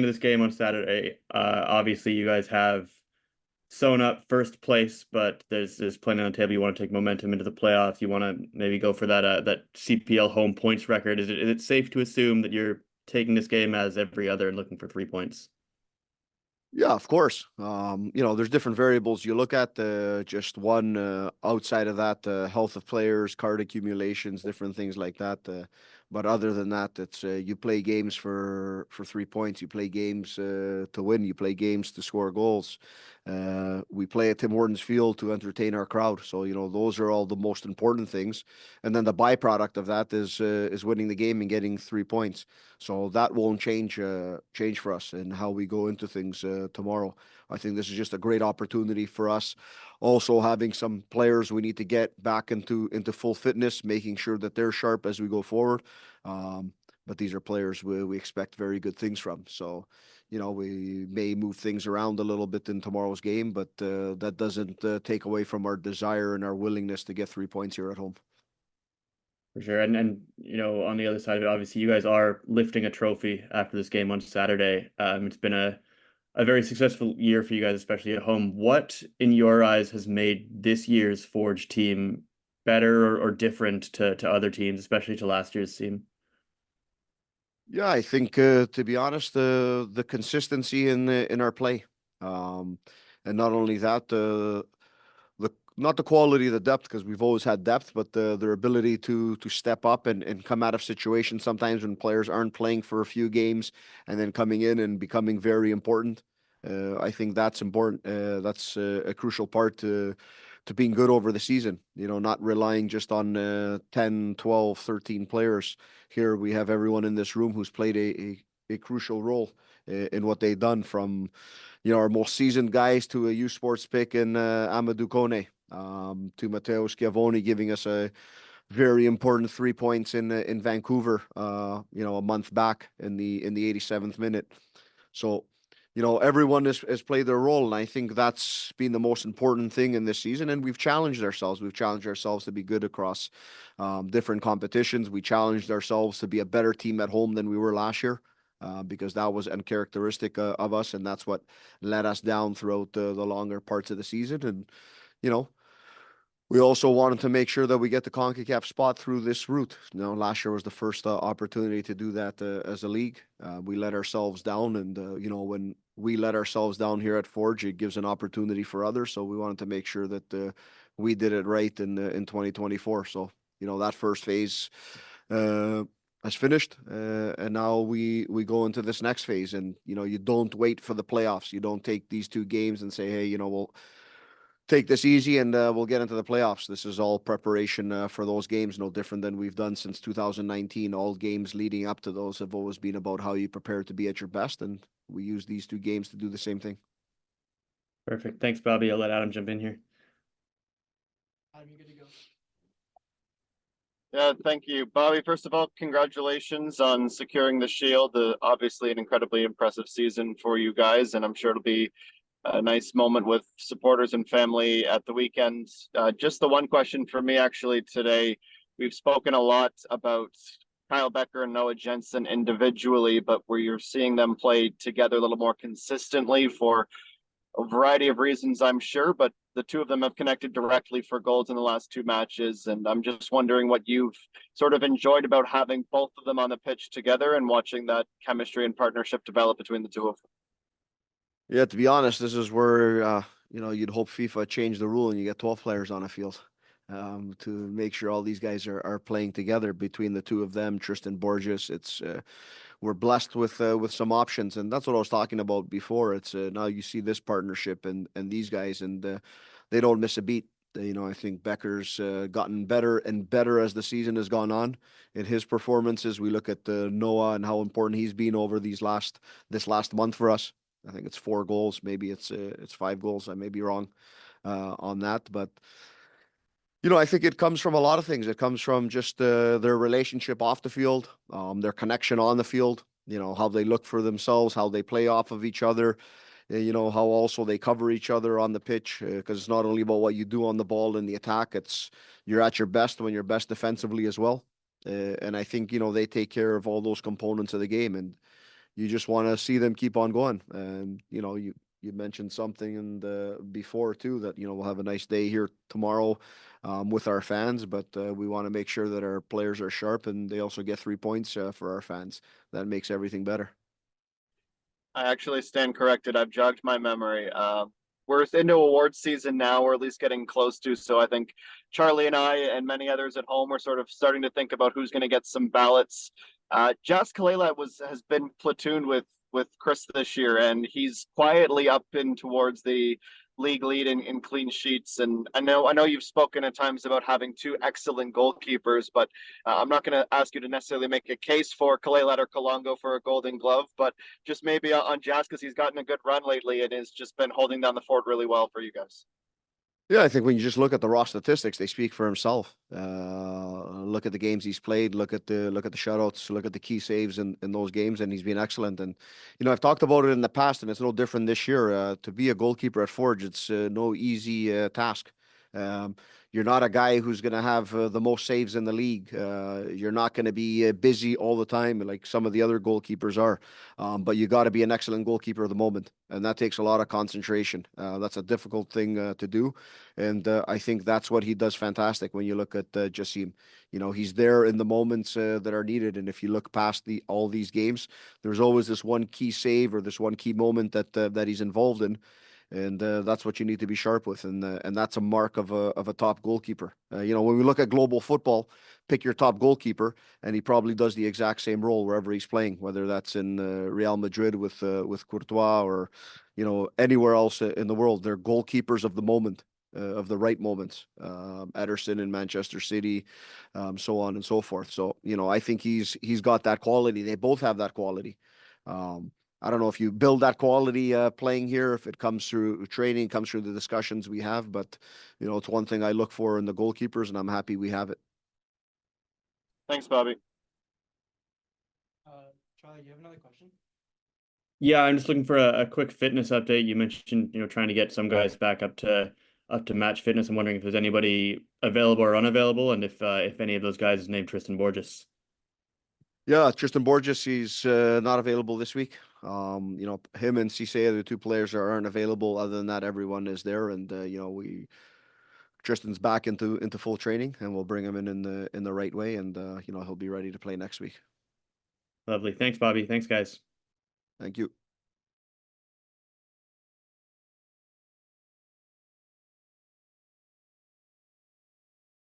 into this game on Saturday, obviously you guys have sewn up first place, but there's plenty on the table. You want to take momentum into the playoffs. You want to maybe go for that CPL home points record. Is it safe to assume that you're taking this game as every other and looking for 3 points? Yeah, of course. There's different variables you look at. Just one outside of that, health of players, card accumulations, different things like that. But other than that, it's you play games for 3 points. You play games to win. You play games to score goals. We play at Tim Hortons Field to entertain our crowd. So those are all the most important things. And then the byproduct of that is winning the game and getting 3 points. So that won't change for us and how we go into things tomorrow. I think this is just a great opportunity for us. Also, having some players we need to get back into full fitness, making sure that they're sharp as we go forward. But these are players we expect very good things from. So, we may move things around a little bit in tomorrow's game, but that doesn't take away from our desire and our willingness to get 3 points here at home. For sure. And on the other side of it, obviously you guys are lifting a trophy after this game on Saturday. It's been a very successful year for you guys, especially at home. What, in your eyes, has made this year's Forge team better or different to other teams, especially to last year's team? Yeah, I think to be honest, the consistency in our play, um, and not only that, the not the quality of the depth because we've always had depth, but their ability to step up and come out of situations sometimes when players aren't playing for a few games and then coming in and becoming very important. I think that's important. That's a crucial part to being good over the season. Not relying just on 10, 12, 13 players. Here we have everyone in this room who's played a crucial role in what they've done from our most seasoned guys to a U Sports pick in Amadou Kone, to Matteo Schiavoni giving us a very important 3 points in Vancouver, a month back in the 87th minute. So, everyone has played their role, and I think that's been the most important thing in this season. And we've challenged ourselves. We've challenged ourselves to be good across different competitions. We challenged ourselves to be a better team at home than we were last year. Because that was uncharacteristic of us, and that's what let us down throughout the longer parts of the season. And you know, we also wanted to make sure that we get the CONCACAF spot through this route. Last year was the first opportunity to do that as a league. We let ourselves down, and when we let ourselves down here at Forge, it gives an opportunity for others. So we wanted to make sure that we did it right in 2024. So that first phase has finished, and now we go into this next phase. And you don't wait for the playoffs. You don't take these two games and say, hey, we'll take this easy and we'll get into the playoffs. This is all preparation for those games, no different than we've done since 2019. All games leading up to those have always been about how you prepare to be at your best, and we use these two games to do the same thing. Perfect. Thanks, Bobby. I'll let Adam jump in here. Adam, you good to go? Yeah, thank you, Bobby. First of all, congratulations on securing the Shield. Obviously, an incredibly impressive season for you guys, and I'm sure it'll be a nice moment with supporters and family at the weekend. Just the one question for me actually today. We've spoken a lot about Kyle Becker and Noah Jensen individually, but where you're seeing them play together a little more consistently for a variety of reasons, I'm sure, but the two of them have connected directly for goals in the last two matches. And I'm just wondering what you've sort of enjoyed about having both of them on the pitch together and watching that chemistry and partnership develop between the two of them. Yeah, to be honest, this is where you'd hope FIFA changed the rule and you get 12 players on a field, to make sure all these guys are playing together between the two of them. Tristan Borges, it's we're blessed with some options, and that's what I was talking about before. It's now you see this partnership and these guys, and they don't miss a beat. I think Becker's gotten better and better as the season has gone on in his performances. We look at Noah and how important he's been over this last month for us. I think it's 4 goals, maybe it's 5 goals. I may be wrong on that, but I think it comes from a lot of things. It comes from just their relationship off the field, their connection on the field, how they look for themselves, how they play off of each other, how also they cover each other on the pitch, because it's not only about what you do on the ball in the attack, it's you're at your best when you're best defensively as well. And I think, they take care of all those components of the game. And, you just want to see them keep on going. And you mentioned something before too that we'll have a nice day here tomorrow with our fans, but we want to make sure that our players are sharp and they also get 3 points for our fans. That makes everything better. I actually stand corrected. I've jogged my memory. We're into awards season now, or at least getting close to. So I think Charlie and I and many others at home are sort of starting to think about who's going to get some ballots. Jas Kalela has been platooned with Chris this year, and he's quietly up in towards the league lead in clean sheets. And I know you've spoken at times about having two excellent goalkeepers, but I'm not going to ask you to necessarily make a case for Kalela or Kalongo for a Golden Glove, but just maybe on Jas because he's gotten a good run lately and has just been holding down the fort really well for you guys. Yeah, I think when you just look at the raw statistics, they speak for himself. Look at the games he's played, look at the shutouts, look at the key saves in those games, and he's been excellent. And I've talked about it in the past, and it's no different this year. To be a goalkeeper at Forge, it's no easy task. Um, you're not a guy who's going to have the most saves in the league. You're not going to be busy all the time like some of the other goalkeepers are. But you got to be an excellent goalkeeper at the moment, and that takes a lot of concentration. That's a difficult thing to do. And I think that's what he does fantastic when you look at Jassim. He's there in the moments that are needed. And if you look past all these games, there's always this one key save or this one key moment that he's involved in. And that's what you need to be sharp with, and that's a mark of a top goalkeeper. When we look at global football, pick your top goalkeeper, and he probably does the exact same role wherever he's playing, whether that's in Real Madrid with Courtois or anywhere else in the world. They're goalkeepers of the moment, of the right moments. Ederson in Manchester City, so on and so forth. So I think he's got that quality. They both have that quality. I don't know if you build that quality playing here, if it comes through training, comes through the discussions we have, but it's one thing I look for in the goalkeepers, and I'm happy we have it. Thanks, Bobby. Charlie, you have another question? Yeah, I'm just looking for a quick fitness update. You mentioned, trying to get some guys back up to match fitness. I'm wondering if there's anybody available or unavailable, and if any of those guys is named Tristan Borges. Yeah, Tristan Borges, he's not available this week. Him and Cisse, the two players that aren't available. Other than that, everyone is there, and Tristan's back into full training, and we'll bring him in the right way, and he'll be ready to play next week. Lovely. Thanks, Bobby. Thanks, guys. Thank you.